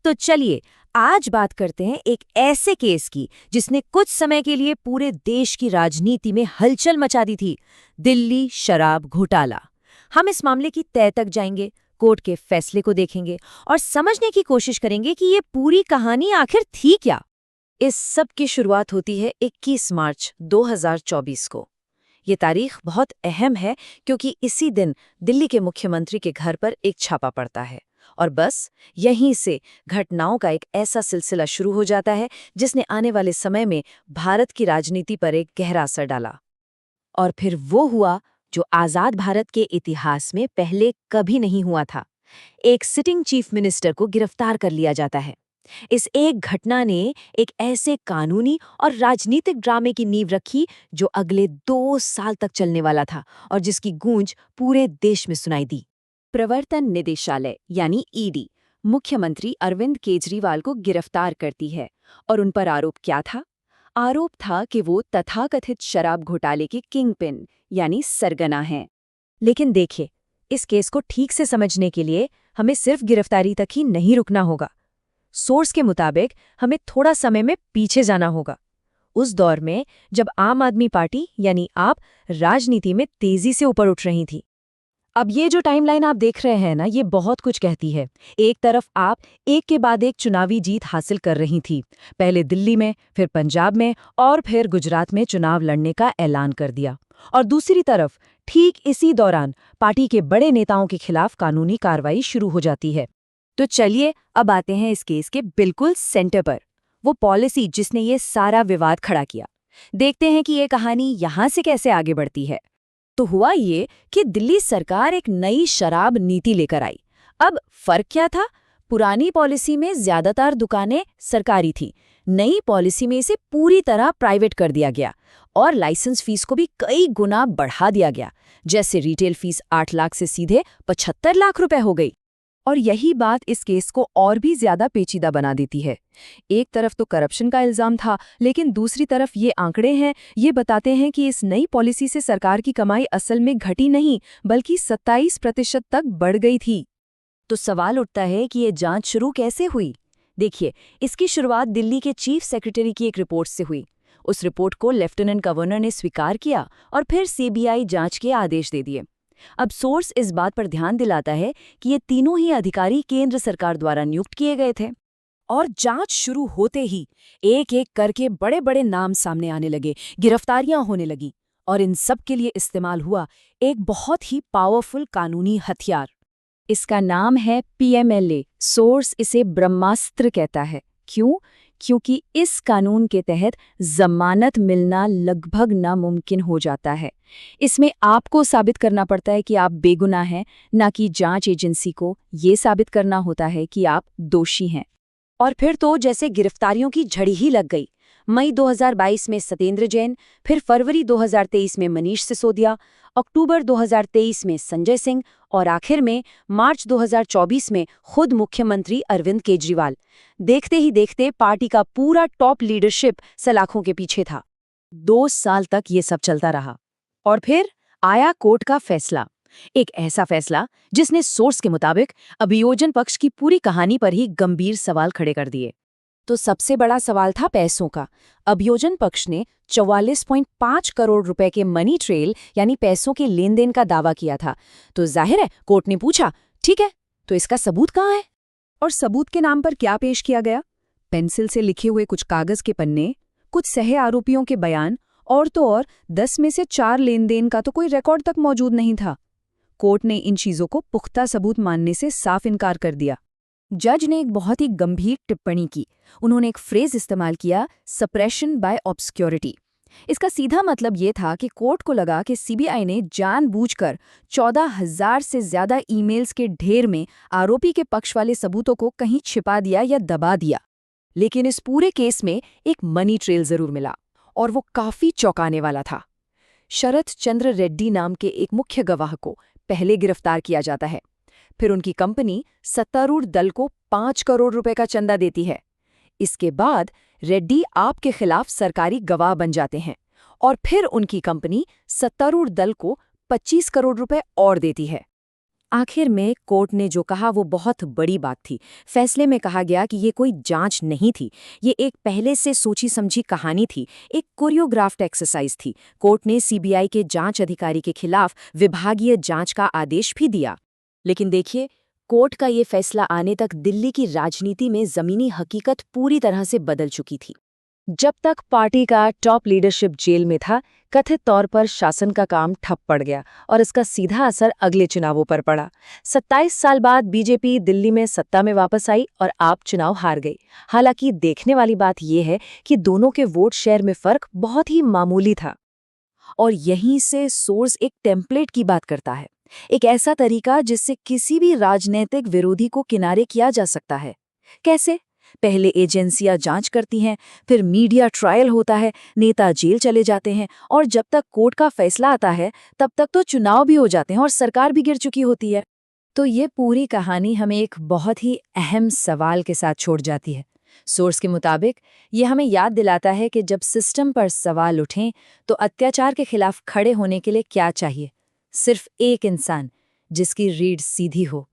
तो चलिए आज बात करते हैं एक ऐसे केस की जिसने कुछ समय के लिए पूरे देश की राजनीति में हलचल मचा दी थी। दिल्ली शराब घोटाला। हम इस मामले की तह तक जाएंगे, कोर्ट के फैसले को देखेंगे और समझने की कोशिश करेंगे कि ये पूरी कहानी आखिर थी क्या। इस सब की शुरुआत होती है 21 मार्च 2024 को। ये तारीख बहुत अहम है क्योंकि इसी दिन दिल्ली के मुख्यमंत्री के घर पर एक छापा पड़ता है और बस यहीं से घटनाओं का एक ऐसा सिलसिला शुरू हो जाता है जिसने आने वाले समय में भारत की राजनीति पर एक गहरा असर डाला। और फिर वो हुआ जो आज़ाद भारत के इतिहास में पहले कभी नहीं हुआ था। एक सिटिंग चीफ मिनिस्टर को गिरफ्तार कर लिया जाता है। इस एक घटना ने एक ऐसे कानूनी और राजनीतिक ड्रामे की नींव रखी जो अगले 2 साल तक चलने वाला था और जिसकी गूंज पूरे देश में सुनाई दी। प्रवर्तन निदेशालय यानी ईडी मुख्यमंत्री अरविंद केजरीवाल को गिरफ्तार करती है और उन पर आरोप क्या था? आरोप था कि वो तथाकथित शराब घोटाले के किंगपिन यानी सरगना हैं। लेकिन देखिए, इस केस को ठीक से समझने के लिए हमें सिर्फ गिरफ्तारी तक ही नहीं रुकना होगा। सोर्स के मुताबिक हमें थोड़ा समय में पीछे जाना होगा, उस दौर में जब आम आदमी पार्टी यानी आप राजनीति में तेजी से ऊपर उठ रही थी। अब ये जो टाइमलाइन आप देख रहे हैं ना, ये बहुत कुछ कहती है। एक तरफ आप एक के बाद एक चुनावी जीत हासिल कर रही थी, पहले दिल्ली में, फिर पंजाब में और फिर गुजरात में चुनाव लड़ने का ऐलान कर दिया। और दूसरी तरफ ठीक इसी दौरान पार्टी के बड़े नेताओं के खिलाफ कानूनी कार्रवाई शुरू हो जाती है। तो चलिए अब आते हैं इस केस के बिल्कुल सेंटर पर, वो पॉलिसी जिसने ये सारा विवाद खड़ा किया। देखते हैं कि ये कहानी यहाँ से कैसे आगे बढ़ती है। तो हुआ ये कि दिल्ली सरकार एक नई शराब नीति लेकर आई। अब फर्क क्या था? पुरानी पॉलिसी में ज्यादातर दुकानें सरकारी थीं, नई पॉलिसी में इसे पूरी तरह प्राइवेट कर दिया गया और लाइसेंस फीस को भी कई गुना बढ़ा दिया गया। जैसे रिटेल फीस 8 लाख से सीधे 75 लाख रुपए हो गई। और यही बात इस केस को और भी ज्यादा पेचीदा बना देती है। एक तरफ तो करप्शन का इल्जाम था, लेकिन दूसरी तरफ ये आंकड़े हैं, ये बताते हैं कि इस नई पॉलिसी से सरकार की कमाई असल में घटी नहीं, बल्कि 27% तक बढ़ गई थी। तो सवाल उठता है कि ये जांच शुरू कैसे हुई? देखिए, इसकी शुरुआत दिल्ली के चीफ सेक्रेटरी की एक रिपोर्ट से हुई। उस रिपोर्ट को लेफ्टिनेंट गवर्नर ने स्वीकार किया और फिर सीबीआई जांच के आदेश दे दिए। अब सोर्स इस बात पर ध्यान दिलाता है कि ये तीनों ही अधिकारी केंद्र सरकार द्वारा नियुक्त किए गए थे। और जांच शुरू होते ही एक एक करके बड़े बड़े नाम सामने आने लगे, गिरफ्तारियां होने लगी और इन सब के लिए इस्तेमाल हुआ एक बहुत ही पावरफुल कानूनी हथियार। इसका नाम है पीएमएलए। सोर्स इसे ब्रह्मास्त्र कहता है। क्यों? क्योंकि इस कानून के तहत जमानत मिलना लगभग नामुमकिन हो जाता है। इसमें आपको साबित करना पड़ता है कि आप बेगुनाह हैं, ना कि जांच एजेंसी को ये साबित करना होता है कि आप दोषी हैं। और फिर तो जैसे गिरफ्तारियों की झड़ी ही लग गई। मई 2022 में सत्येंद्र जैन, फिर फरवरी 2023 में मनीष सिसोदिया, अक्टूबर 2023 में संजय सिंह और आखिर में मार्च 2024 में खुद मुख्यमंत्री अरविंद केजरीवाल। देखते ही देखते पार्टी का पूरा टॉप लीडरशिप सलाखों के पीछे था। 2 साल तक ये सब चलता रहा और फिर आया कोर्ट का फैसला। एक ऐसा फैसला जिसने सोर्स के मुताबिक अभियोजन पक्ष की पूरी कहानी पर ही गंभीर सवाल खड़े कर दिए। तो सबसे बड़ा सवाल था पैसों का। अभियोजन पक्ष ने 44.5 करोड़ रुपए के मनी ट्रेल यानी पैसों के लेन देन का दावा किया था। तो जाहिर है कोर्ट ने पूछा, ठीक है, तो इसका सबूत कहाँ है? और सबूत के नाम पर क्या पेश किया गया? पेंसिल से लिखे हुए कुछ कागज के पन्ने, कुछ सह आरोपियों के बयान और तो और 10 में से 4 लेन देन का तो कोई रिकॉर्ड तक मौजूद नहीं था। कोर्ट ने इन चीजों को पुख्ता सबूत मानने से साफ इनकार कर दिया। जज ने एक बहुत ही गंभीर टिप्पणी की। उन्होंने एक फ्रेज इस्तेमाल किया, सप्रेशन बाय ऑब्सक्योरिटी। इसका सीधा मतलब ये था कि कोर्ट को लगा कि सीबीआई ने जानबूझकर 14,000 से ज्यादा ईमेल्स के ढेर में आरोपी के पक्ष वाले सबूतों को कहीं छिपा दिया या दबा दिया। लेकिन इस पूरे केस में एक मनी ट्रेल जरूर मिला और वो काफी चौंकाने वाला था। शरत चंद्र रेड्डी नाम के एक मुख्य गवाह को पहले गिरफ्तार किया जाता है। फिर उनकी कंपनी सत्तारूढ़ दल को 5 करोड़ रुपए का चंदा देती है। इसके बाद रेड्डी आप के खिलाफ सरकारी गवाह बन जाते हैं और फिर उनकी कंपनी सत्तारूढ़ दल को 25 करोड़ रुपए और देती है। आखिर में कोर्ट ने जो कहा वो बहुत बड़ी बात थी। फैसले में कहा गया कि ये कोई जांच नहीं थी, ये एक पहले से सोची समझी कहानी थी, एक कोरियोग्राफ्ड एक्सरसाइज थी। कोर्ट ने सीबीआई के जांच अधिकारी के खिलाफ विभागीय जांच का आदेश भी दिया। लेकिन देखिए, कोर्ट का ये फैसला आने तक दिल्ली की राजनीति में जमीनी हकीकत पूरी तरह से बदल चुकी थी। जब तक पार्टी का टॉप लीडरशिप जेल में था, कथित तौर पर शासन का काम ठप पड़ गया और इसका सीधा असर अगले चुनावों पर पड़ा। 27 साल बाद बीजेपी दिल्ली में सत्ता में वापस आई और आप चुनाव हार गई। हालांकि देखने वाली बात यह है कि दोनों के वोट शेयर में फर्क बहुत ही मामूली था। और यहीं से सोर्स एक टेम्पलेट की बात करता है, एक ऐसा तरीका जिससे किसी भी राजनीतिक विरोधी को किनारे किया जा सकता है। कैसे? पहले एजेंसियां जांच करती हैं, फिर मीडिया ट्रायल होता है, नेता जेल चले जाते हैं और जब तक कोर्ट का फैसला आता है तब तक तो चुनाव भी हो जाते हैं और सरकार भी गिर चुकी होती है। तो ये पूरी कहानी हमें एक बहुत ही अहम सवाल के साथ छोड़ जाती है। सोर्स के मुताबिक ये हमें याद दिलाता है कि जब सिस्टम पर सवाल उठें तो अत्याचार के खिलाफ खड़े होने के लिए क्या चाहिए? सिर्फ एक इंसान जिसकी रीढ़ सीधी हो।